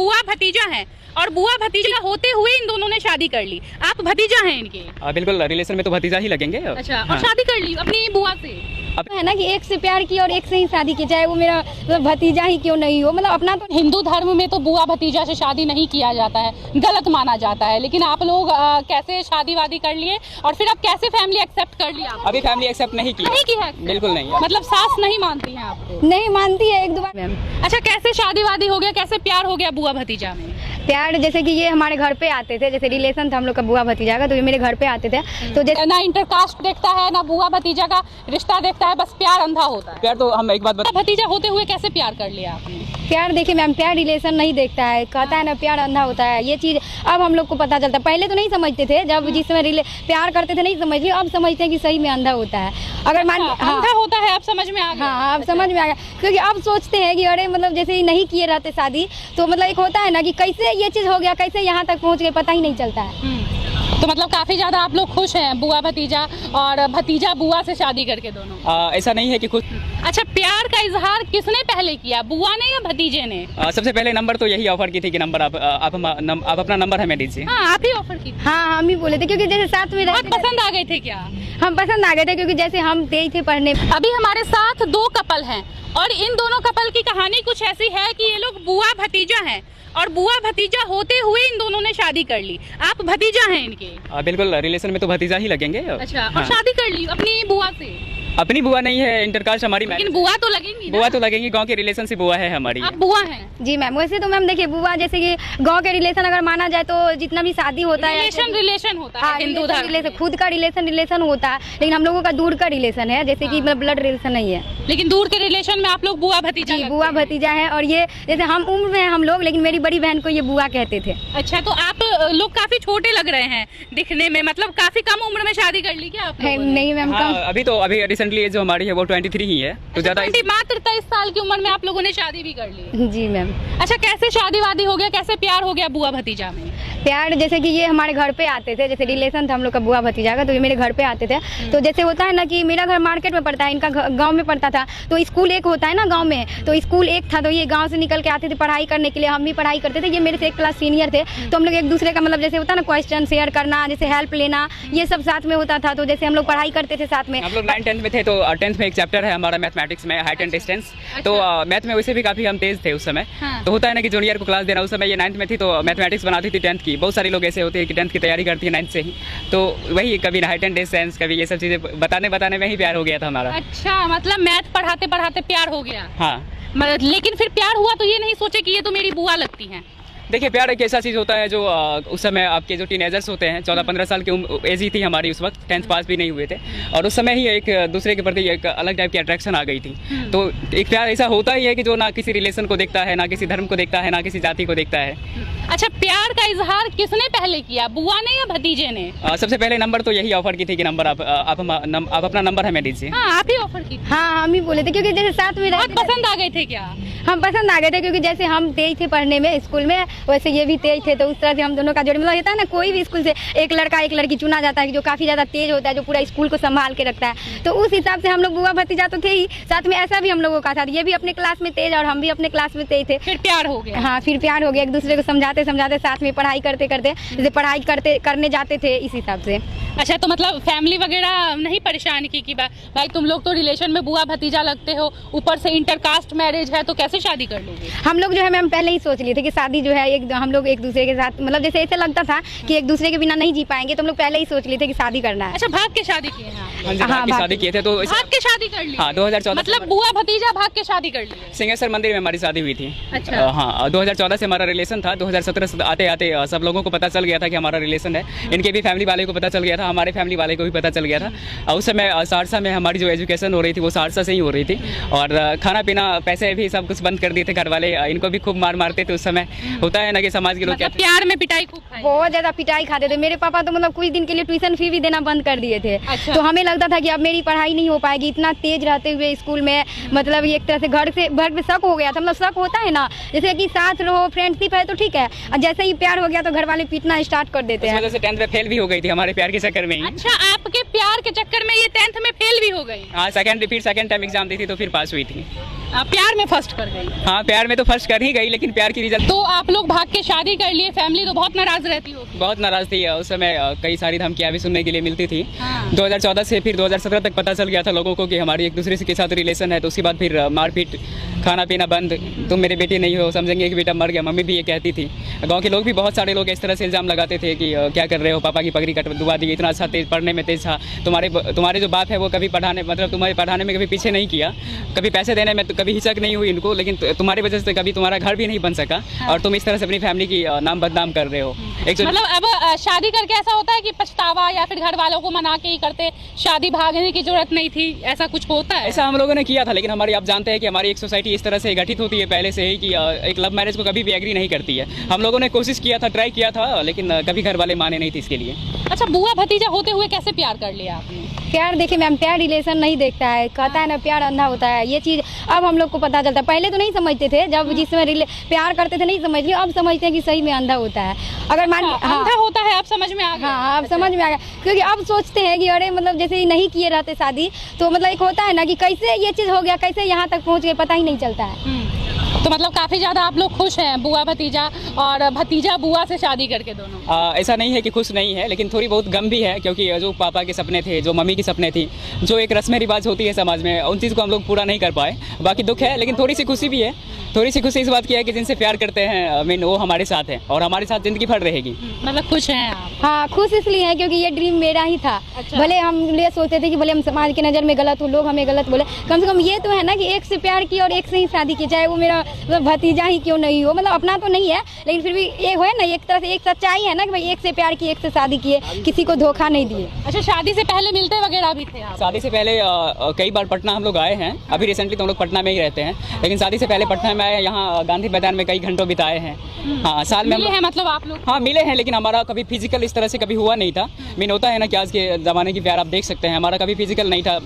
बुआ भतीजा हैं और बुआ भतीजा होते हुए इन दोनों ने शादी कर ली। आप भतीजा हैं इनके? बिल्कुल, रिलेशन में तो भतीजा ही लगेंगे। अच्छा, और हाँ। शादी कर ली अपनी बुआ से? है ना कि एक से प्यार की और एक से ही शादी की, चाहे वो मेरा मतलब भतीजा ही क्यों नहीं हो, मतलब अपना तो। हिंदू धर्म में तो बुआ भतीजा से शादी नहीं किया जाता है, गलत माना जाता है, लेकिन आप लोग कैसे शादी वादी कर लिए और फिर अब कैसे फैमिली एक्सेप्ट कर लिया? अभी फैमिली एक्सेप्ट नहीं की है? बिल्कुल नहीं। मतलब सास नहीं मानती है आपको? नहीं मानती है एक दो बार मैम। अच्छा, कैसे शादी वादी हो गया, कैसे प्यार हो गया बुआ भतीजा में? प्यार जैसे कि ये हमारे घर पे आते थे, जैसे रिलेशन था हम लोग का बुआ भतीजा का, तो ये मेरे घर पे आते थे, तो जैसे ना इंटरकास्ट देखता है ना बुआ भतीजा का रिश्ता देखता है, बस प्यार अंधा होता है। प्यार तो हम एक बात बता, भतीजा होते हुए कैसे प्यार कर लिया आपने? प्यार देखिए मैम, प्यार रिलेशन नहीं देखता है, कहता है ना प्यार अंधा होता है, ये चीज अब हम लोग को पता चलता है। पहले तो नहीं समझते थे, जब जिसमें प्यार करते थे नहीं समझ लिया, अब समझते हैं कि सही में अंधा होता है। अगर मान अंधा होता है, अब समझ में आ गया? हाँ, अब समझ में आ गया, क्योंकि अब सोचते हैं कि अरे मतलब जैसे ही नहीं किए रहते शादी, तो मतलब एक होता है ना कि कैसे ये चीज हो गया, कैसे यहाँ तक पहुँच गए, पता ही नहीं चलता है। तो मतलब काफी ज्यादा आप लोग खुश हैं बुआ भतीजा और भतीजा बुआ से शादी करके दोनों? ऐसा नहीं है कि खुद। अच्छा, प्यार का इजहार किसने पहले किया, बुआ ने या भतीजे ने? सबसे पहले नंबर तो यही ऑफर की थी कि नंबर आप अपना नंबर हमें दीजिए। हाँ, आप ही ऑफर की? हाँ, हम ही बोले थे, क्योंकि जैसे साथ में बहुत पसंद आ गए थे क्या? हम पसंद आ गए थे, क्योंकि जैसे हम गए थे पढ़ने। अभी हमारे साथ दो कपल हैं और इन दोनों कपल की कहानी कुछ ऐसी है कि ये लोग बुआ भतीजा हैं और बुआ भतीजा होते हुए इन दोनों ने शादी कर ली। आप भतीजा हैं इनके? बिल्कुल, रिलेशन में तो भतीजा ही लगेंगे। अच्छा, और हाँ। शादी कर ली अपनी बुआ से? अपनी बुआ नहीं है, इंटरकास्ट हमारी। लेकिन बुआ तो लगेंगी ना? बुआ तो लगेंगी, गांव के रिलेशन से बुआ है हमारी। आप बुआ हैं? जी मैम, वैसे तो मैम देखिए बुआ जैसे कि गांव के रिलेशन अगर माना जाए तो जितना भी शादी होता है रिलेशन होता है। हाँ, हिंदू धर्म खुद का रिलेशन होता है, लेकिन हम लोगों का दूर का रिलेशन है, जैसे कि ब्लड रिलेशन नहीं है। लेकिन दूर के रिलेशन में आप लोग बुआ भतीजा? बुआ भतीजा है, और ये जैसे हम उम्र में हैं हम लोग, लेकिन मेरी बड़ी बहन को ये बुआ कहते थे। अच्छा, तो आप लोग काफी छोटे लग रहे हैं दिखने में, मतलब काफी कम उम्र में शादी कर ली क्या आप लोगों ने? नहीं मैम, अभी रिसेंटली जो हमारी है वो 23 ही है, तो ज्यादा मात्र 23 साल की उम्र में आप लोगों ने शादी भी कर ली? जी मैम। अच्छा, कैसे शादी वादी हो गया, कैसे प्यार हो गया बुआ भतीजा में? प्यार जैसे कि ये हमारे घर पे आते थे, जैसे रिलेशन था हम लोग का बुआ भतीजा का, तो ये मेरे घर पे आते थे, तो जैसे होता है ना कि मेरा घर मार्केट में पड़ता है, इनका गांव में पड़ता था, तो स्कूल एक होता है ना गांव में, तो स्कूल एक था, तो ये गांव से निकल के आते थे पढ़ाई करने के लिए, हम भी पढ़ाई करते थे, ये मेरे से एक क्लास सीनियर थे, तो हम लोग एक दूसरे का मतलब जैसे होता है ना क्वेश्चन शेयर करना, जैसे हेल्प लेना, ये सब साथ में होता था, तो जैसे हम लोग पढ़ाई करते थे साथ में। हम लोग 9th-10th में थे, तो 10th में एक चैप्टर है हमारा मैथमेटिक्स में, हाइट एंड डिस्टेंस, तो मैथ में वैसे भी काफी हम तेज थे उस समय। तो होता है ना कि जूनियर को क्लास देना, उस समय ये 9th में थी तो मैथमेटिक्स बनाती थी 10th की। बहुत सारे लोग ऐसे होते हैं कि 10th की तैयारी करती है 9th से ही, तो वही कभी हाइट एंड डिस्टेंस, कभी ये सब चीजें बताने में ही प्यार हो गया था हमारा। अच्छा, मतलब मैथ पढ़ाते पढ़ाते प्यार हो गया? हाँ। लेकिन फिर प्यार हुआ तो ये नहीं सोचे कि ये तो मेरी बुआ लगती हैं? देखिए, प्यार एक ऐसा चीज़ होता है जो उस समय आपके जो टीनेजर्स होते हैं, 14-15 साल की एज ही थी हमारी उस वक्त, 10th पास भी नहीं हुए थे, और उस समय ही एक दूसरे के प्रति एक अलग टाइप की अट्रैक्शन आ गई थी। तो एक प्यार ऐसा होता ही है कि जो ना किसी रिलेशन को देखता है, ना किसी धर्म को देखता है, ना किसी जाति को देखता है। अच्छा, प्यार का इजहार किसने पहले किया, बुआ ने या भतीजे ने? सबसे पहले नंबर तो यही ऑफर की थी कि नंबर आप अपना नंबर हमें दीजिए। हाँ, आप ही ऑफर की? हाँ, हम ही बोले थे, क्योंकि जैसे साथ में बहुत पसंद आ गए थे क्या? हम पसंद आ गए थे, क्योंकि जैसे हम तेज थे पढ़ने में स्कूल में, वैसे ये भी तेज थे, तो उस तरह से हम दोनों का जोड़ मतलब होता है ना, कोई भी स्कूल से एक लड़का एक लड़की चुना जाता है जो काफी ज्यादा तेज होता है, जो पूरा स्कूल को संभाल के रखता है, तो उस हिसाब से हम लोग बुआ भतीजा तो थे ही, साथ में ऐसा भी हम लोगों का था, ये भी अपने क्लास में तेज और हम भी अपने क्लास में तेज थे। फिर प्यार हो गया? हाँ, फिर प्यार हो गया, एक दूसरे को समझाते समझाते साथ में पढ़ाई करते करते, जैसे पढ़ाई करने जाते थे इस हिसाब से। अच्छा, तो मतलब फैमिली वगैरह नहीं परेशान की कि भाई तुम लोग तो रिलेशन में बुआ भतीजा लगते हो, ऊपर से इंटरकास्ट मैरिज है, तो कैसे शादी कर लोगे? हम लोग जो है मैम पहले ही सोच लिए थे कि शादी जो है हम लोग एक दूसरे के साथ, मतलब जैसे ऐसा लगता था कि एक दूसरे के बिना नहीं जी पाएंगे, तो हम लोग पहले ही सोच लिए थे कि शादी करना है। अच्छा, भाग के शादी किए हैं? हाँ, शादी किए थे, तो भाग के शादी कर ली? हाँ, 2014। मतलब बुआ भतीजा भाग के शादी कर ली? सिंहेश्वर मंदिर में हमारी शादी हुई थी। अच्छा। हाँ, 2014 से हमारा रिलेशन था, 2017 से आते आते सब लोगों को पता चल गया था कि हमारा रिलेशन है, इनके भी फैमिली वाले को पता चल गया था, हमारे फैमिली वाले को भी पता चल गया था। उस समय सहरसा में हमारी जो एजुकेशन हो रही थी वो सहरसा से ही हो रही थी, और खाना पीना पैसे भी सब कुछ बंद कर दिए थे घर वाले, इनको भी खूब मार मारते थे उस समय। होता है ना कि समाज के लोग मतलब प्यार में पिटाई खूब खाई? बहुत ज्यादा पिटाई खाते थे मेरे पापा, तो मतलब कुछ दिन के लिए ट्यूशन फी भी देना बंद कर दिए थे। अच्छा। तो हमें लगता था कि अब मेरी पढ़ाई नहीं हो पाएगी, इतना तेज रहते हुए स्कूल में, मतलब एक तरह से घर पे शक हो गया था, मतलब शक होता है ना, जैसे कि साथ रहो फ्रेंडशिप है तो ठीक है, और जैसे ही प्यार हो गया तो घर वाले पीटना स्टार्ट कर देते हैं। 10th में फेल भी हो गई थी हमारे प्यार के चक्कर में ही। अच्छा, आपके प्यार के चक्कर में ये 10th में फेल भी हो गई? हाँ, सेकंड टाइम एग्जाम दी थी तो फिर पास हुई थी। प्यार में फर्स्ट कर गई। हाँ, प्यार में तो फर्स्ट कर ही गई, लेकिन प्यार की रिजल्ट तो आप लोग भाग के शादी कर लिए, फैमिली तो बहुत नाराज रहती होगी। बहुत नाराज थी। उस समय कई सारी धमकियां भी सुनने के लिए मिलती थी। हाँ। 2014 से फिर 2017 तक पता चल गया था लोगों को कि हमारी एक दूसरे के साथ रिलेशन है, तो उसके बाद फिर मारपीट, खाना पीना बंद, तुम मेरे बेटे नहीं हो, समझेंगे कि बेटा मर गया। मम्मी भी ये कहती थी। गांव के लोग भी बहुत सारे लोग इस तरह से इल्ज़ाम लगाते थे कि क्या कर रहे हो, पापा की पगड़ी कट दुबा दी, इतना अच्छा तेज पढ़ने में तेज था, तुम्हारे जो बाप है वो कभी पढ़ाने मतलब तुम्हारे पढ़ाने में कभी पीछे नहीं किया, कभी पैसे देने में तो कभी हिचक नहीं हुई इनको, लेकिन तुम्हारी वजह से कभी तुम्हारा घर भी नहीं बन सका। और तुम इस तरह से अपनी फैमिली की नाम बदनाम कर रहे हो। मतलब अब शादी करके ऐसा होता है कि पछतावा या फिर घर वालों को मना के ही करते, शादी भागने की जरूरत नहीं थी, ऐसा कुछ होता है? ऐसा हम लोगों ने किया था, लेकिन हमारी आप जानते हैं कि हमारी एक सोसाइटी इस तरह से गठित होती है पहले से ही कि एक लव मैरिज को कभी भी एग्री नहीं करती है। हम लोगों ने कोशिश किया था, ट्राई किया था, लेकिन कभी घर वाले माने नहीं थे इसके लिए। अच्छा, बुआ भतीजा होते हुए कैसे प्यार कर लिया आपने? प्यार देखिए मैम, प्यार रिलेशन नहीं देखता है, कहता है ना प्यार अंधा होता है। ये चीज़ अब हम लोग को पता चलता है, पहले तो नहीं समझते थे, जब जिसमें प्यार करते थे नहीं समझते, अब समझते हैं कि सही में अंधा होता है। अगर मान अंधा होता है, अब समझ में आ गया। हाँ, अब समझ में आ गया, क्योंकि अब सोचते हैं कि अरे मतलब जैसे नहीं किए रहते शादी, तो मतलब एक होता है ना कि कैसे ये चीज़ हो गया, कैसे यहाँ तक पहुँच गए, पता ही नहीं चलता है। तो मतलब काफी ज्यादा आप लोग खुश हैं बुआ भतीजा और भतीजा बुआ से शादी करके दोनों? ऐसा नहीं है कि खुश नहीं है, लेकिन थोड़ी बहुत गम भी है, क्योंकि जो पापा के सपने थे, जो मम्मी के सपने थी, जो एक रस्म रिवाज होती है समाज में, उन चीज़ को हम लोग पूरा नहीं कर पाए। बाकी दुख है, लेकिन थोड़ी सी खुशी भी है। थोड़ी सी खुशी इस बात की है कि जिनसे प्यार करते हैं मीन वो हमारे साथ है और हमारे साथ जिंदगी भर रहेगी। मतलब खुश हैं आप? हाँ, खुश इसलिए है क्योंकि ये ड्रीम मेरा ही था। अच्छा। भले हम ये सोचते थे कि भले हम समाज की नज़र में गलत हो, लोग हमें गलत बोले, कम से कम ये तो है ना कि एक से प्यार की और एक से ही शादी की, चाहे वो मेरा मतलब भतीजा ही क्यों नहीं हो, मतलब अपना तो नहीं है, लेकिन फिर भी ये हो ना, एक तरह से एक सच्चाई है ना कि भाई एक से प्यार की, एक से शादी किए, किसी को धोखा नहीं दिए। अच्छा, शादी से पहले मिलते वगैरह भी थे आप? शादी से पहले कई बार पटना हम लोग आए हैं। अभी रिसेंटली तो हम लोग पटना में ही रहते हैं, लेकिन शादी से पहले पटना में आए, यहाँ गांधी मैदान में कई घंटों बिताए हैं। हाँ, साल में मिले हैं मतलब आप लोग? हाँ, मिले हैं, लेकिन हमारा कभी फिजिकल इस तरह से कभी हुआ नहीं था। मीन होता है ना कि आज के ज़माने की प्यार आप देख सकते हैं, हमारा कभी फिजिकल नहीं था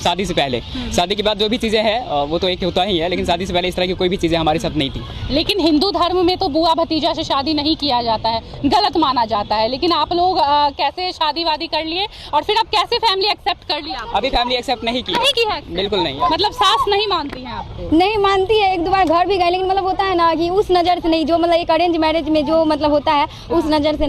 शादी से पहले। शादी के बाद जो भी चीज़ें हैं वो तो एक होता ही है, लेकिन शादी से पहले इस तरह की कोई भी चीज़ें हमारे साथ नहीं थी। लेकिन हिंदू धर्म में तो बुआ भतीजा से शादी नहीं किया जाता है, गलत माना जाता है, लेकिन आप लोग कैसे शादी वादी कर लिए और फिर अब कैसे फैमिली एक्सेप्ट कर लिया? अभी फैमिली एक्सेप्ट नहीं की है? बिल्कुल नहीं। मतलब सास नहीं मानती है आपको? नहीं मानती है, एक दो बार घर भी गए, लेकिन मतलब होता है ना कि उस नज़र से नहीं, जो मतलब एक अरेंज मैरिज में जो मतलब होता है उस नज़र से